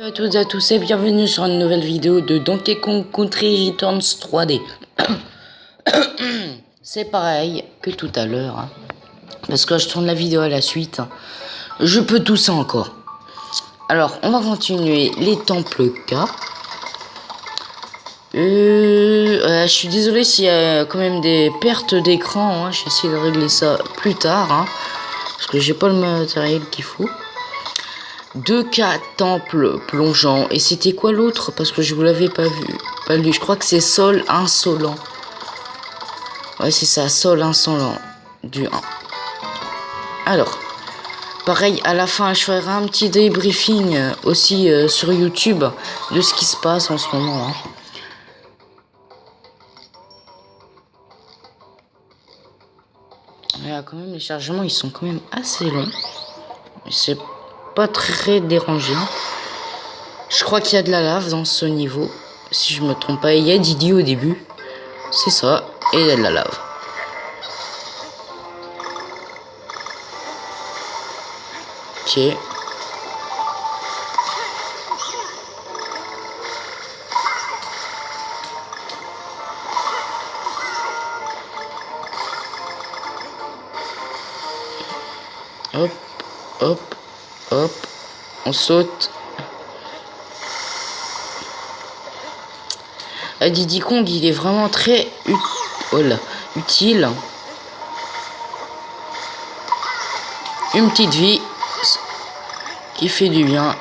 Bonjour à toutes et à tous et bienvenue sur une nouvelle vidéo de Donkey Kong Country Returns 3D. C'est pareil que tout à l'heure, hein, parce que je tourne la vidéo à la suite. Je peux tout ça encore. Alors, on va continuer les temples K. Je suis désolé s'il y a quand même des pertes d'écran. Hein. Je vais essayer de régler ça plus tard, hein, parce que j'ai pas le matériel qu'il faut. 2K temple plongeant. Et c'était quoi l'autre? Parce que je vous l'avais pas vu. Pas lu. Je crois que c'est Sol insolent. Ouais, c'est ça. Sol insolent. Du 1. Alors. Pareil, à la fin, je ferai un petit débriefing aussi sur YouTube de ce qui se passe en ce moment. Hein. Mais là, quand même, les chargements, ils sont quand même assez longs. C'est pas très dérangeant. Je crois qu'il y a de la lave dans ce niveau. Si je me trompe pas, il y a Didi au début. C'est ça. Et il y a de la lave. Ok. Hop, hop, hop. On saute. Diddy Kong, il est vraiment très utile. Une petite vie qui fait du bien.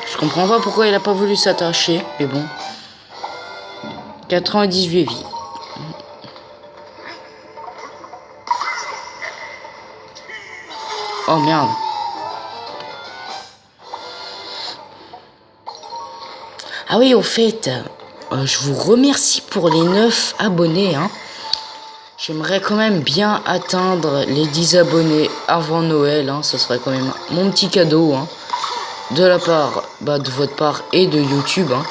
Je comprends pas pourquoi il a pas voulu s'attacher, mais bon. 98 vies. Oh merde. Ah oui, au fait, je vous remercie pour les 9 abonnés. Hein. J'aimerais quand même bien atteindre les 10 abonnés avant Noël. Hein. Ça serait quand même mon petit cadeau. Hein. De la part, de votre part et de YouTube. Hein.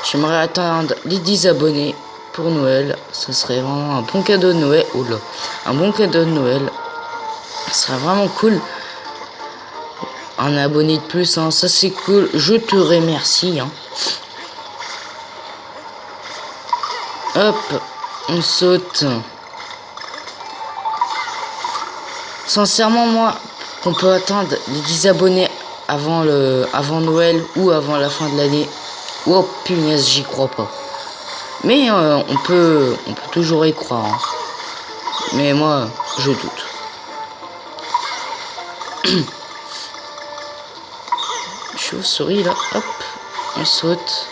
J'aimerais atteindre les 10 abonnés pour Noël. Ce serait vraiment un bon cadeau de Noël. Oula, un bon cadeau de Noël. Ce serait vraiment cool. Un abonné de plus, hein. Ça c'est cool. Je te remercie. Hein. Hop, on saute. Sincèrement, moi, qu'on peut atteindre les 10 abonnés avant Noël ou avant la fin de l'année. Oh punaise, j'y crois pas. Mais on peut toujours y croire. Hein. Mais moi, je doute. Chauve-souris là, hop, on saute.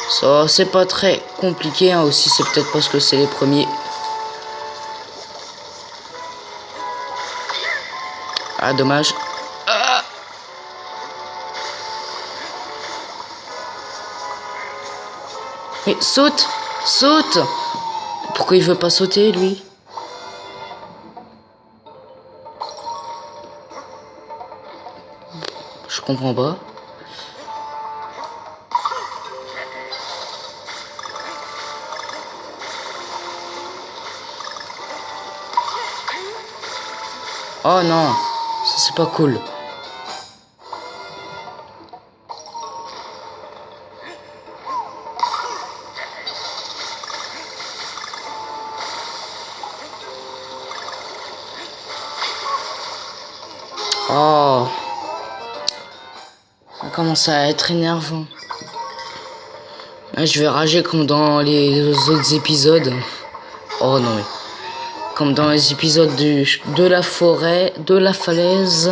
Ça, c'est pas très compliqué hein, aussi, c'est peut-être parce que c'est les premiers. Ah, dommage. Ah, mais saute, saute. Pourquoi il veut pas sauter, lui? Je comprends pas. Oh non, ça c'est pas cool. Oh, ça commence à être énervant. Là, je vais rager comme dans les autres épisodes. Oh non mais. Comme dans les épisodes de la forêt, de la falaise,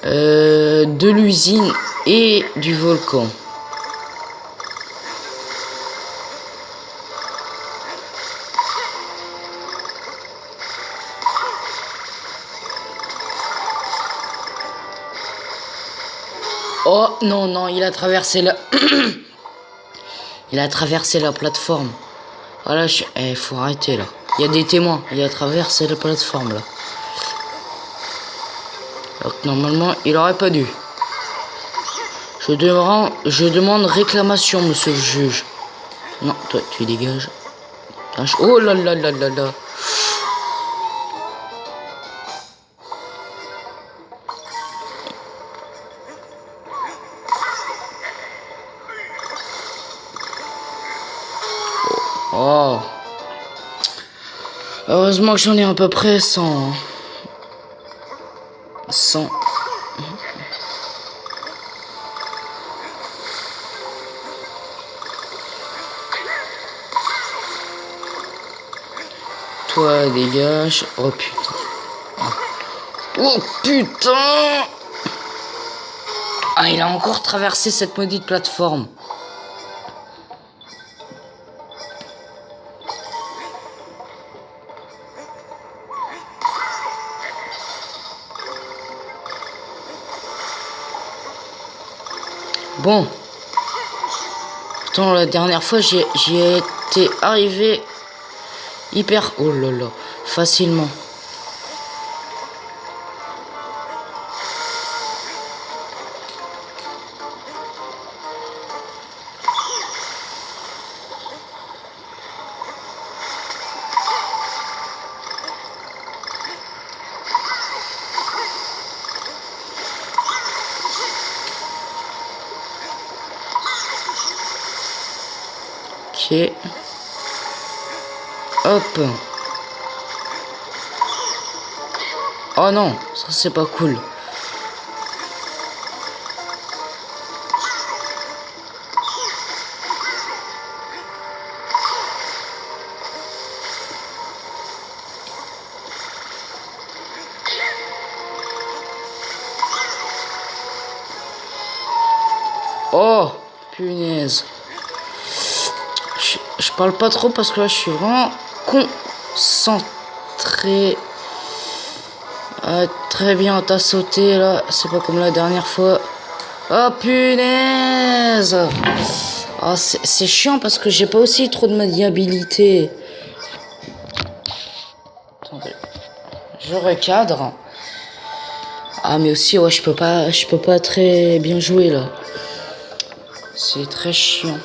de l'usine et du volcan. Oh non, non, il a traversé la... Il a traversé la plateforme. Voilà, faut arrêter là. Il y a des témoins. Il a traversé la plateforme là. Alors que normalement, il aurait pas dû. Je demande réclamation, monsieur le juge. Non, toi, tu dégages. Oh là là là là là. Oh. Heureusement que j'en ai à peu près 100. 100. Toi, dégage. Oh putain. Oh putain. Ah, il a encore traversé cette maudite plateforme. Bon. Pourtant, la dernière fois, j'y étais arrivé hyper... Oh là là. Facilement. Ok. Hop. Oh non, ça c'est pas cool. Oh, punaise. Je parle pas trop parce que là je suis vraiment concentré. Très bien, t'as sauté là, c'est pas comme la dernière fois. Oh punaise. Oh, c'est chiant parce que j'ai pas aussi trop de maniabilité. Attendez, je recadre. Ah mais aussi ouais, je peux pas très bien jouer là. C'est très chiant.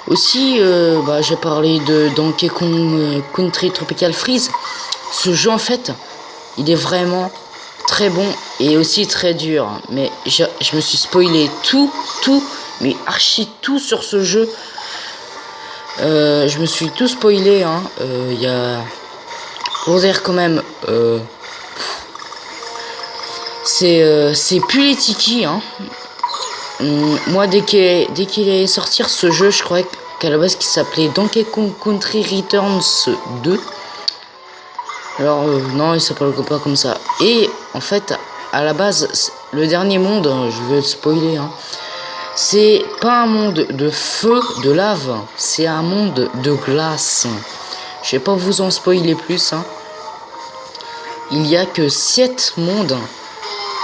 Aussi, j'ai parlé de Donkey Kong Country Tropical Freeze. Ce jeu, en fait, il est vraiment très bon et aussi très dur. Mais je me suis spoilé tout, mais archi tout sur ce jeu. Je me suis tout spoilé. Hein. Y a... Pour dire quand même... c'est plus les tiki, hein. Moi, dès qu'il est sorti ce jeu, je croyais qu'à la base, qu'il s'appelait Donkey Kong Country Returns 2. Alors, non, il s'appelle pas comme ça. Et, en fait, à la base, le dernier monde, je vais le spoiler, hein, c'est pas un monde de feu, de lave, c'est un monde de glace. Je vais pas vous en spoiler plus, hein. Il y a que 7 mondes.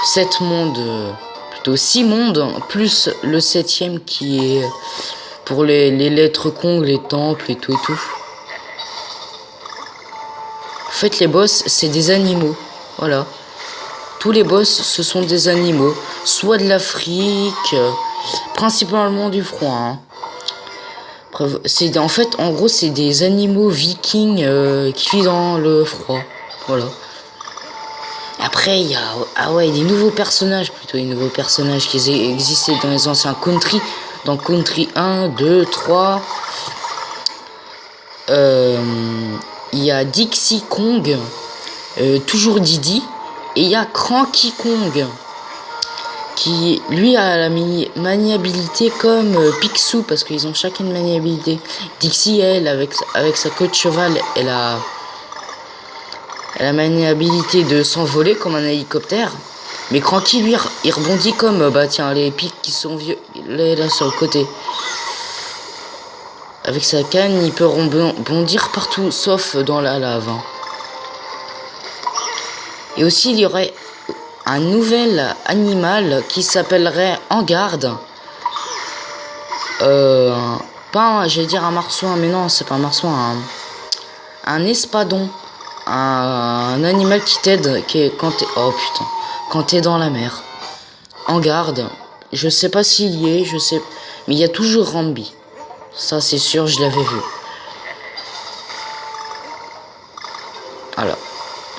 7 mondes... plutôt 6 mondes, plus le 7e qui est pour les lettres Kong, les temples et tout et tout. En fait, les boss, c'est des animaux. Voilà. Tous les boss, ce sont des animaux. Soit de l'Afrique, principalement du froid. Hein. En fait, en gros, c'est des animaux vikings qui vivent dans le froid. Voilà. Après, il y a des nouveaux personnages, plutôt des nouveaux personnages qui existaient dans les anciens Country. Dans Country 1, 2, 3. Il y a Dixie Kong, toujours Didi. Et il y a Cranky Kong, qui lui a la maniabilité comme Picsou, parce qu'ils ont chacun une maniabilité. Dixie, elle, avec sa queue de cheval, elle a la maniabilité de s'envoler comme un hélicoptère. Mais Cranky, lui, il rebondit comme, bah tiens, les pics qui sont vieux, là sur le côté. Avec sa canne, il peut rebondir partout, sauf dans la lave. Hein. Et aussi, il y aurait un nouvel animal qui s'appellerait Engarde. Pas, j'allais dire un marsouin, mais non, c'est pas un marsouin. Un espadon. Un animal qui t'aide quand t'es... Oh putain. Quand t'es dans la mer. Engarde. Je sais pas s'il y est, je sais... Mais il y a toujours Rambi. Ça, c'est sûr, je l'avais vu. Alors.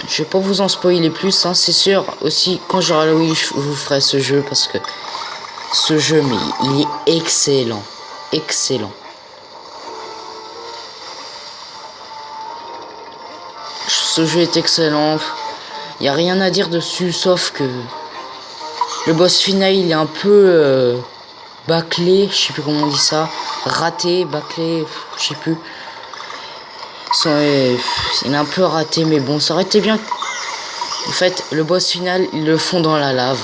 Je vais pas vous en spoiler plus, hein, c'est sûr. Aussi, quand j'aurai la Wii, je vous ferai ce jeu parce que ce jeu, mais il est excellent. Excellent. Ce jeu est excellent. Il n'y a rien à dire dessus, sauf que le boss final, il est un peu bâclé. Je sais plus comment on dit ça. Raté, bâclé, je sais plus. Il est un peu raté, mais bon, ça aurait été bien. En fait, le boss final, ils le font dans la lave.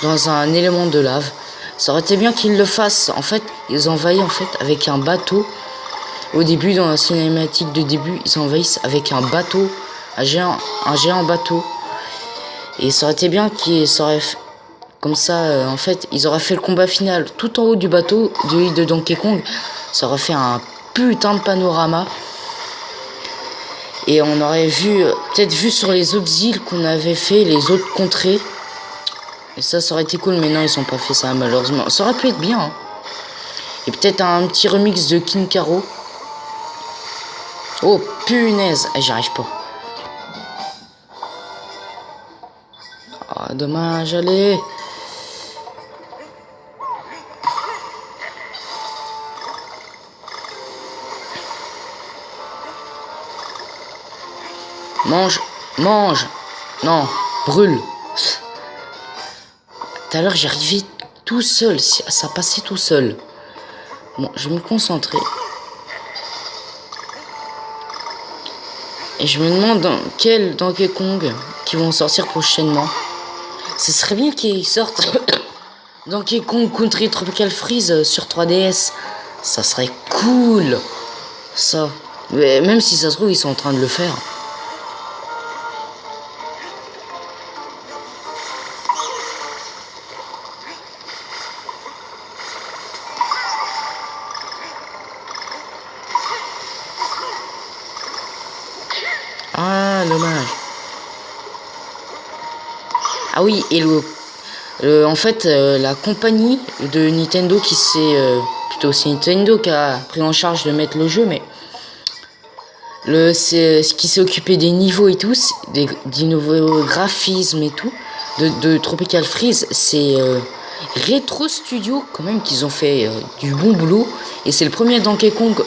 Dans un élément de lave. Ça aurait été bien qu'ils le fassent. En fait, ils envahissent en fait avec un bateau. Au début, dans la cinématique de début, ils envahissent avec un bateau. Un géant bateau. Et ça aurait été bien qu'ils auraient... Comme ça, en fait, ils auraient fait le combat final tout en haut du bateau de l'île de Donkey Kong. Ça aurait fait un putain de panorama. Et on aurait vu, peut-être vu sur les autres îles qu'on avait fait, les autres contrées. Et ça aurait été cool, mais non, ils ont pas fait ça, malheureusement. Ça aurait pu être bien. Hein. Et peut-être un petit remix de King Caro. Oh, punaise, j'y arrive pas. Ah, dommage, allez. Mange, mange. Non, brûle. Tout à l'heure, j'arrivais tout seul. Ça passait tout seul. Bon, je vais me concentrer. Et je me demande dans quel Donkey Kong qui vont sortir prochainement. Ce serait bien qu'ils sortent Donkey Kong Country Tropical Freeze sur 3DS. Ça serait cool. Ça. Mais même si ça se trouve, ils sont en train de le faire. Ah, dommage. Ah oui, et en fait, la compagnie de Nintendo qui s'est... plutôt, c'est Nintendo qui a pris en charge de mettre le jeu, mais... ce qui s'est occupé des niveaux et tout, des nouveaux graphismes et tout, de Tropical Freeze, c'est Retro Studio, quand même, qu'ils ont fait du bon boulot. Et c'est le premier Donkey Kong...